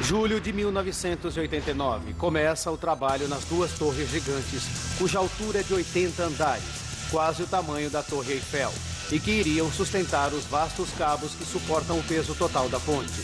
Julho de 1989, começa o trabalho nas duas torres gigantes, cuja altura é de 80 andares, quase o tamanho da Torre Eiffel, e que iriam sustentar os vastos cabos que suportam o peso total da ponte.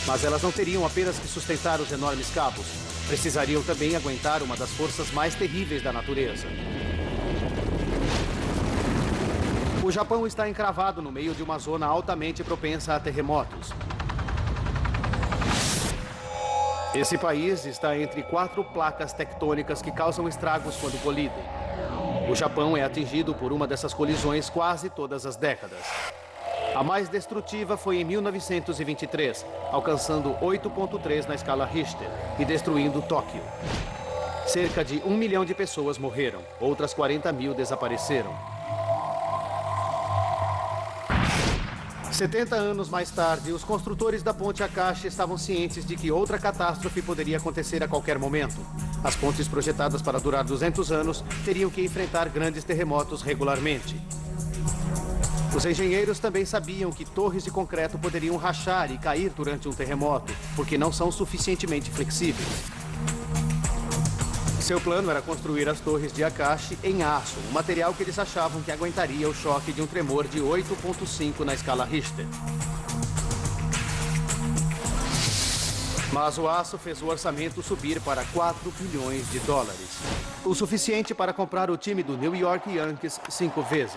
Mas elas não teriam apenas que sustentar os enormes cabos, precisariam também aguentar uma das forças mais terríveis da natureza. O Japão está encravado no meio de uma zona altamente propensa a terremotos. Esse país está entre 4 placas tectônicas que causam estragos quando colidem. O Japão é atingido por uma dessas colisões quase todas as décadas. A mais destrutiva foi em 1923, alcançando 8,3 na escala Richter e destruindo Tóquio. Cerca de 1 milhão de pessoas morreram, outras 40 mil desapareceram. 70 anos mais tarde, os construtores da Ponte Akashi estavam cientes de que outra catástrofe poderia acontecer a qualquer momento. As pontes projetadas para durar 200 anos teriam que enfrentar grandes terremotos regularmente. Os engenheiros também sabiam que torres de concreto poderiam rachar e cair durante um terremoto, porque não são suficientemente flexíveis. Seu plano era construir as torres de Akashi em aço, um material que eles achavam que aguentaria o choque de um tremor de 8,5 na escala Richter. Mas o aço fez o orçamento subir para 4 bilhões de dólares. O suficiente para comprar o time do New York Yankees 5 vezes.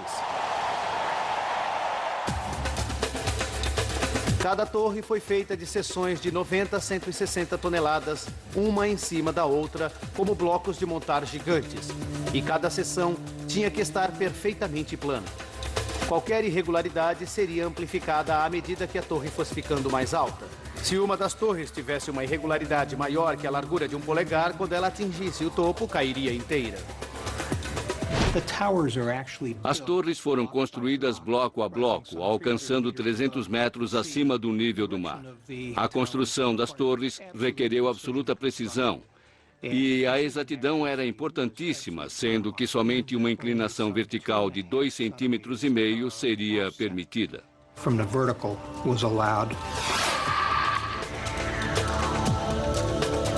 Cada torre foi feita de seções de 90 a 160 toneladas, uma em cima da outra, como blocos de montar gigantes. E cada seção tinha que estar perfeitamente plana. Qualquer irregularidade seria amplificada à medida que a torre fosse ficando mais alta. Se uma das torres tivesse uma irregularidade maior que a largura de um polegar, quando ela atingisse o topo, cairia inteira. As torres foram construídas bloco a bloco, alcançando 300 metros acima do nível do mar. A construção das torres requereu absoluta precisão. E a exatidão era importantíssima, sendo que somente uma inclinação vertical de 2,5 centímetros seria permitida.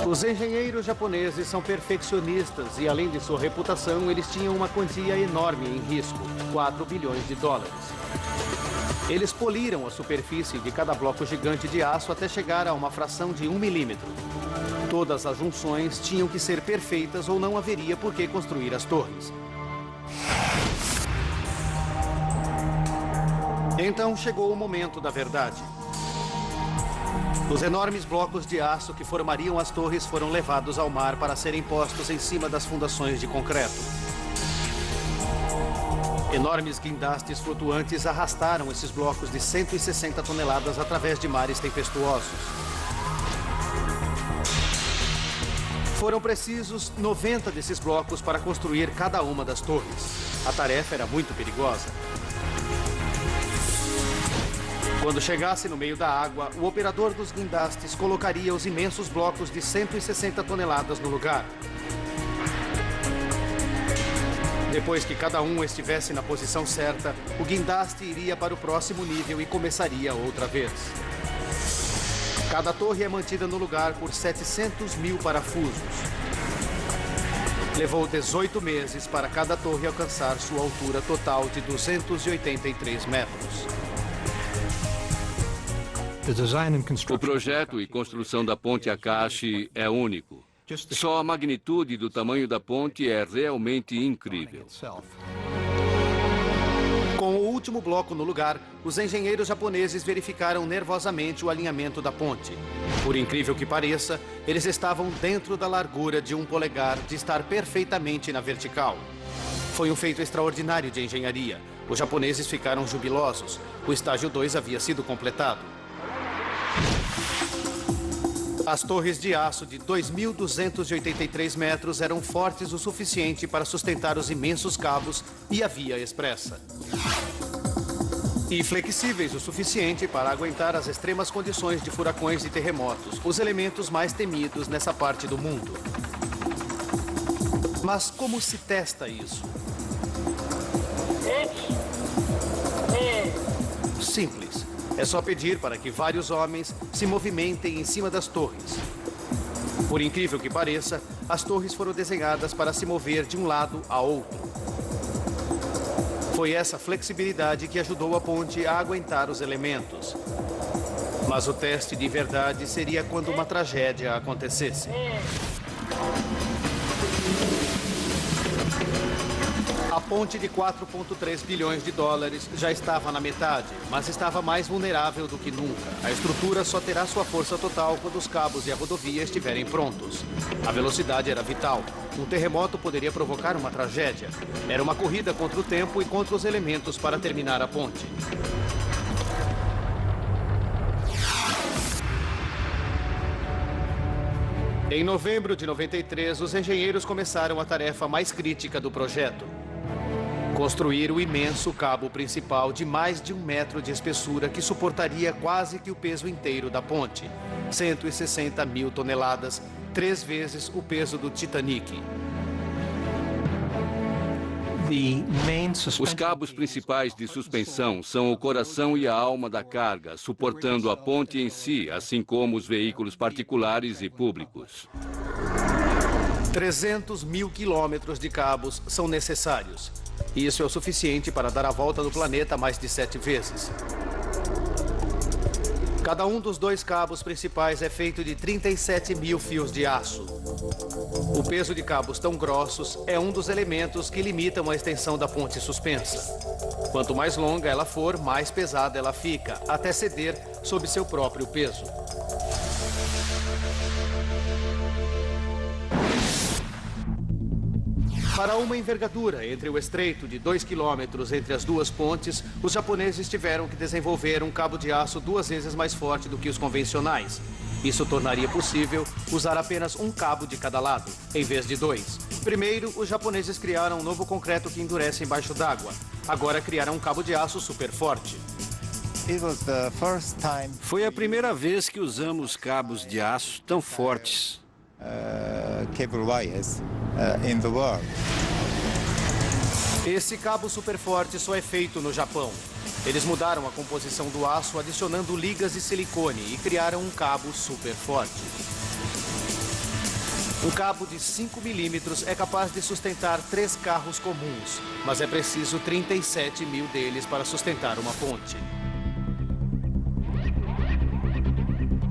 Os engenheiros japoneses são perfeccionistas e, além de sua reputação, eles tinham uma quantia enorme em risco, 4 bilhões de dólares. Eles poliram a superfície de cada bloco gigante de aço até chegar a uma fração de 1 milímetro. Todas as junções tinham que ser perfeitas ou não haveria por que construir as torres. Então chegou o momento da verdade. Os enormes blocos de aço que formariam as torres foram levados ao mar para serem postos em cima das fundações de concreto. Enormes guindastes flutuantes arrastaram esses blocos de 160 toneladas através de mares tempestuosos. Foram precisos 90 desses blocos para construir cada uma das torres. A tarefa era muito perigosa. Quando chegasse no meio da água, o operador dos guindastes colocaria os imensos blocos de 160 toneladas no lugar. Depois que cada um estivesse na posição certa, o guindaste iria para o próximo nível e começaria outra vez. Cada torre é mantida no lugar por 700 mil parafusos. Levou 18 meses para cada torre alcançar sua altura total de 283 metros. O projeto e construção da Ponte Akashi é único. Só a magnitude do tamanho da ponte é realmente incrível. Com o último bloco no lugar, os engenheiros japoneses verificaram nervosamente o alinhamento da ponte. Por incrível que pareça, eles estavam dentro da largura de 1 polegar de estar perfeitamente na vertical. Foi um feito extraordinário de engenharia. Os japoneses ficaram jubilosos. O estágio 2 havia sido completado. As torres de aço de 2.283 metros eram fortes o suficiente para sustentar os imensos cabos e a via expressa. E flexíveis o suficiente para aguentar as extremas condições de furacões e terremotos, os elementos mais temidos nessa parte do mundo. Mas como se testa isso? Simples. É só pedir para que vários homens se movimentem em cima das torres. Por incrível que pareça, as torres foram desenhadas para se mover de um lado a outro. Foi essa flexibilidade que ajudou a ponte a aguentar os elementos. Mas o teste de verdade seria quando uma tragédia acontecesse. A ponte de 4,3 bilhões de dólares já estava na metade, mas estava mais vulnerável do que nunca. A estrutura só terá sua força total quando os cabos e a rodovia estiverem prontos. A velocidade era vital. Um terremoto poderia provocar uma tragédia. Era uma corrida contra o tempo e contra os elementos para terminar a ponte. Em novembro de 93, os engenheiros começaram a tarefa mais crítica do projeto. Construir o imenso cabo principal de mais de 1 metro de espessura que suportaria quase que o peso inteiro da ponte. 160 mil toneladas, 3 vezes o peso do Titanic. Os cabos principais de suspensão são o coração e a alma da carga, suportando a ponte em si, assim como os veículos particulares e públicos. 300 mil quilômetros de cabos são necessários. Isso é o suficiente para dar a volta no planeta mais de 7 vezes. Cada um dos 2 cabos principais é feito de 37 mil fios de aço. O peso de cabos tão grossos é um dos elementos que limitam a extensão da ponte suspensa. Quanto mais longa ela for, mais pesada ela fica, até ceder sob seu próprio peso. Para uma envergadura entre o estreito de 2 quilômetros entre as duas pontes, os japoneses tiveram que desenvolver um cabo de aço 2 vezes mais forte do que os convencionais. Isso tornaria possível usar apenas um cabo de cada lado, em vez de 2. Primeiro, os japoneses criaram um novo concreto que endurece embaixo d'água. Agora criaram um cabo de aço super forte. Foi a primeira vez que usamos cabos de aço tão fortes. Esse cabo super forte só é feito no Japão. Eles mudaram a composição do aço adicionando ligas de silicone e criaram um cabo super forte. Um cabo de 5 milímetros é capaz de sustentar 3 carros comuns, mas é preciso 37 mil deles para sustentar uma ponte.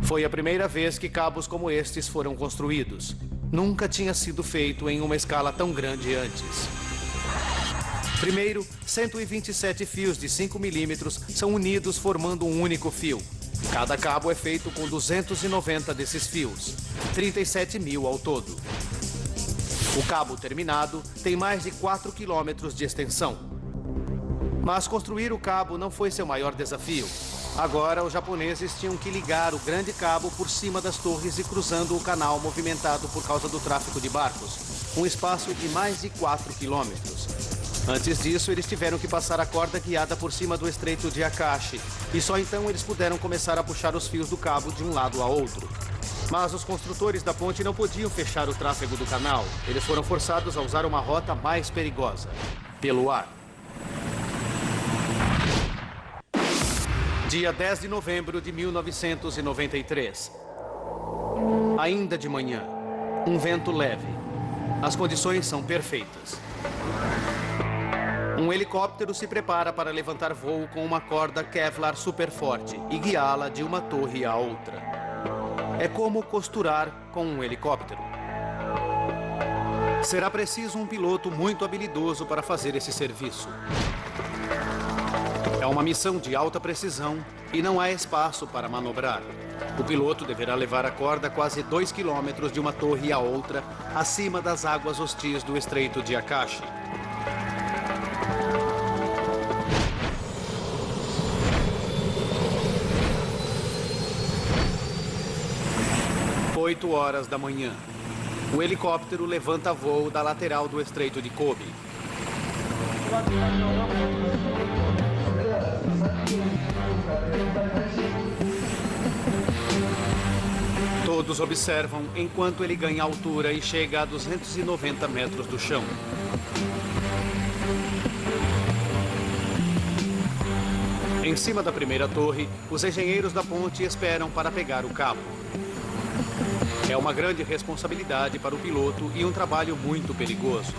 Foi a primeira vez que cabos como estes foram construídos. Nunca tinha sido feito em uma escala tão grande antes. Primeiro, 127 fios de 5 milímetros são unidos formando um único fio. Cada cabo é feito com 290 desses fios, 37 mil ao todo. O cabo terminado tem mais de 4 quilômetros de extensão. Mas construir o cabo não foi seu maior desafio. Agora, os japoneses tinham que ligar o grande cabo por cima das torres e cruzando o canal movimentado por causa do tráfego de barcos, um espaço de mais de 4 quilômetros. Antes disso, eles tiveram que passar a corda guiada por cima do estreito de Akashi, e só então eles puderam começar a puxar os fios do cabo de um lado a outro. Mas os construtores da ponte não podiam fechar o tráfego do canal. Eles foram forçados a usar uma rota mais perigosa, pelo ar. Dia 10 de novembro de 1993. Ainda de manhã, um vento leve. As condições são perfeitas. Um helicóptero se prepara para levantar voo com uma corda Kevlar super forte e guiá-la de uma torre à outra. É como costurar com um helicóptero. Será preciso um piloto muito habilidoso para fazer esse serviço. É uma missão de alta precisão e não há espaço para manobrar. O piloto deverá levar a corda quase 2 quilômetros de uma torre à outra, acima das águas hostis do Estreito de Akashi. Oito horas da manhã. O helicóptero levanta voo da lateral do Estreito de Kobe. Todos observam enquanto ele ganha altura e chega a 290 metros do chão. Em Em cima da primeira torre, os engenheiros da ponte esperam para pegar o cabo. É uma grande responsabilidade para o piloto e um trabalho muito perigoso.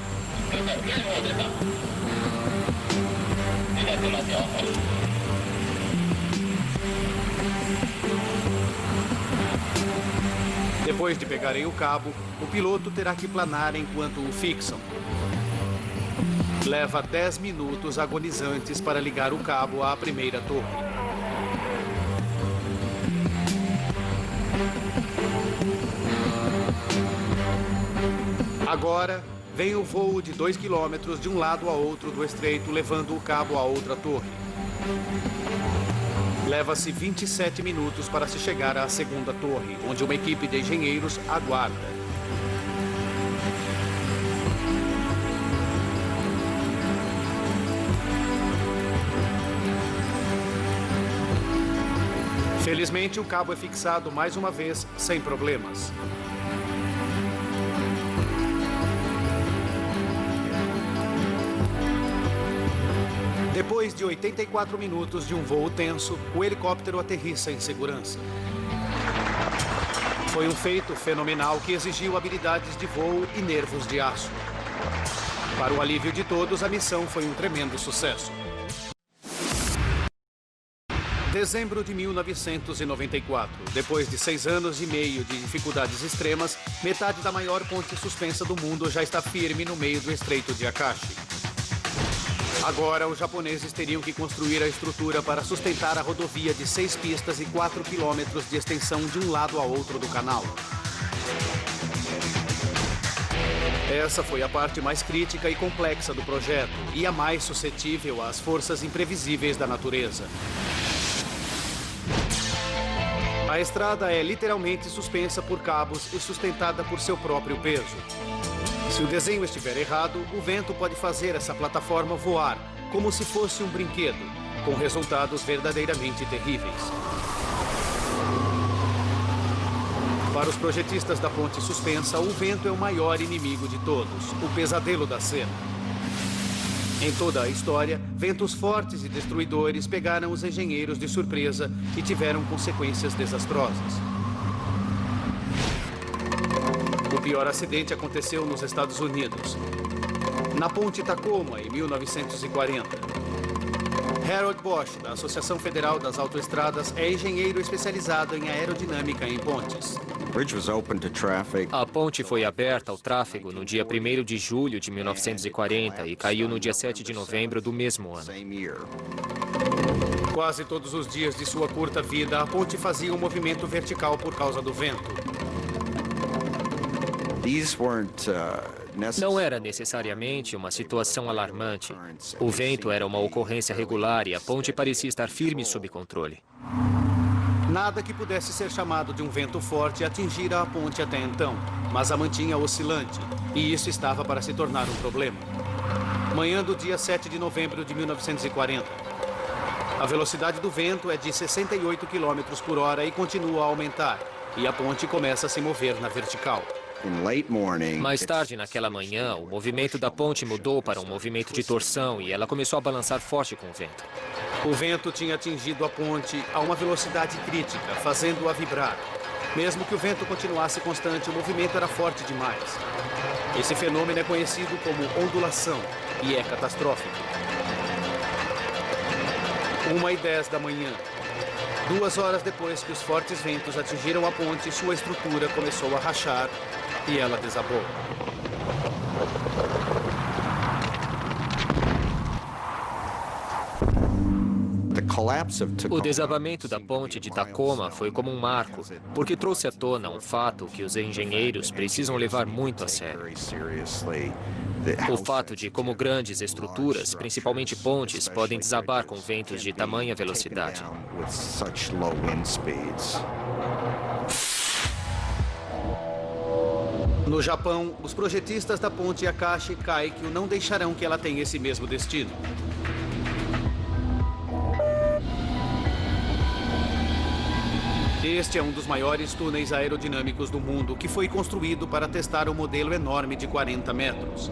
Depois de pegarem o cabo, o piloto terá que planar enquanto o fixam. Leva 10 minutos agonizantes para ligar o cabo à primeira torre. Agora, vem o voo de 2 quilômetros de um lado a outro do estreito, levando o cabo a outra torre. Leva-se 27 minutos para se chegar à segunda torre, onde uma equipe de engenheiros aguarda. Felizmente, o cabo é fixado mais uma vez, sem problemas. Depois de 84 minutos de um voo tenso, o helicóptero aterrissa em segurança. Foi um feito fenomenal que exigiu habilidades de voo e nervos de aço. Para o alívio de todos, a missão foi um tremendo sucesso. Dezembro de 1994. Depois de 6 anos e meio de dificuldades extremas, metade da maior ponte suspensa do mundo já está firme no meio do Estreito de Akashi. Agora, os japoneses teriam que construir a estrutura para sustentar a rodovia de 6 pistas e 4 quilômetros de extensão de um lado a outro do canal. Essa foi a parte mais crítica e complexa do projeto e a mais suscetível às forças imprevisíveis da natureza. A estrada é literalmente suspensa por cabos e sustentada por seu próprio peso. Se o desenho estiver errado, o vento pode fazer essa plataforma voar, como se fosse um brinquedo, com resultados verdadeiramente terríveis. Para os projetistas da ponte suspensa, o vento é o maior inimigo de todos, o pesadelo da cena. Em toda a história, ventos fortes e destruidores pegaram os engenheiros de surpresa e tiveram consequências desastrosas. O pior acidente aconteceu nos Estados Unidos, na Ponte Tacoma, em 1940. Harold Bosch, da Associação Federal das Autoestradas, é engenheiro especializado em aerodinâmica em pontes. A ponte foi aberta ao tráfego no dia 1º de julho de 1940 e caiu no dia 7 de novembro do mesmo ano. Quase todos os dias de sua curta vida, a ponte fazia um movimento vertical por causa do vento. Não era necessariamente uma situação alarmante. O vento era uma ocorrência regular e a ponte parecia estar firme sob controle. Nada que pudesse ser chamado de um vento forte atingira a ponte até então, mas a mantinha oscilante, e isso estava para se tornar um problema. Manhã do dia 7 de novembro de 1940. A velocidade do vento é de 68 km por hora e continua a aumentar, e a ponte começa a se mover na vertical. Mais tarde naquela manhã, o movimento da ponte mudou para um movimento de torção e ela começou a balançar forte com o vento. O vento tinha atingido a ponte a uma velocidade crítica, fazendo-a vibrar. Mesmo que o vento continuasse constante, o movimento era forte demais. Esse fenômeno é conhecido como ondulação e é catastrófico. 1h10 da manhã. 2 horas depois que os fortes ventos atingiram a ponte, sua estrutura começou a rachar e ela desabou. O desabamento da ponte de Tacoma foi como um marco, porque trouxe à tona um fato que os engenheiros precisam levar muito a sério. O fato de como grandes estruturas, principalmente pontes, podem desabar com ventos de tamanha velocidade. No Japão, os projetistas da ponte Akashi Kaikyo não deixarão que ela tenha esse mesmo destino. Este é um dos maiores túneis aerodinâmicos do mundo, que foi construído para testar o modelo enorme de 40 metros.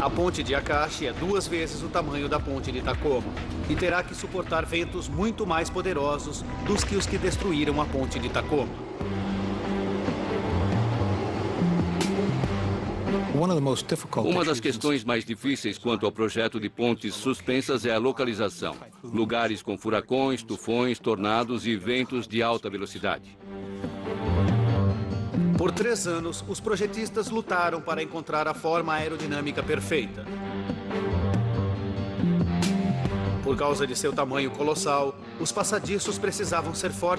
A ponte de Akashi é 2 vezes o tamanho da ponte de Tacoma e terá que suportar ventos muito mais poderosos dos que os que destruíram a ponte de Tacoma. Uma das questões mais difíceis quanto ao projeto de pontes suspensas é a localização. Lugares com furacões, tufões, tornados e ventos de alta velocidade. Por 3 anos, os projetistas lutaram para encontrar a forma aerodinâmica perfeita. Por causa de seu tamanho colossal, os passadiços precisavam ser fortes